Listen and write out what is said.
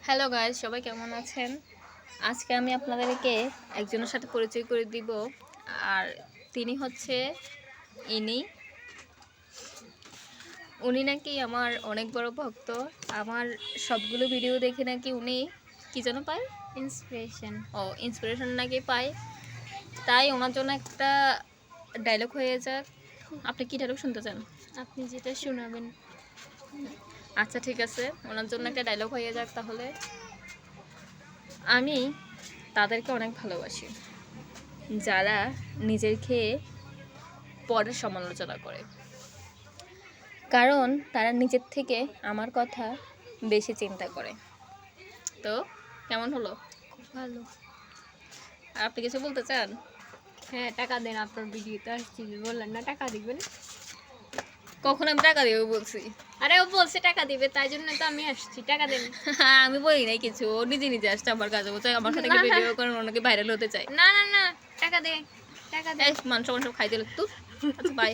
Hello guys, সবাই কেমন আছেন? আজকে আমি আপনাদেরকে একজনের সাথে পরিচয় করে দিব। আর তিনি হচ্ছে ইনি। উনি নাকি আমার অনেক বড় ভক্ত। আমার সবগুলো ভিডিও দেখে নাকি উনি কি যেন পায়, ইন্সপিরেশন নাকি পায়। তাই ওনার জন্য একটা ডায়লগ হয়ে যাক। আপনি কি ডায়লগ শুনতে চান? আপনি যেটা শোনাবেন। আচ্ছা ঠিক আছে, ওনার জন্য একটা ডায়লগ হয়ে যাক তাহলে। আমি তাদেরকে অনেক ভালোবাসি যারা নিজের খেয়ে পরের সমালোচনা করে, কারণ তারা নিজের থেকে আমার কথা বেশি চিন্তা করে। তো কেমন হলো? খুব ভালো। আর আপনি কিছু বলতে চান? হ্যাঁ, টাকা দেন। আপনার ভিডিওতে আসছি, বললেন না টাকা দিবেন। কখন আমি টাকা দেবো বলছি? আরে ও বলছে টাকা দিবে, তাই জন্য তো আমি আসছি। টাকা দেন। আমি বলি নাই কিছু, ও নিজে নিজে আসছে আমার কাছে, বলছে আমার সাথে ভিডিও করেন, অনেকে ভাইরাল হতে চায়। না না না, টাকা দে, টাকা দে। এই মান সম্মান সব খাই দিল তো। আচ্ছা বাই।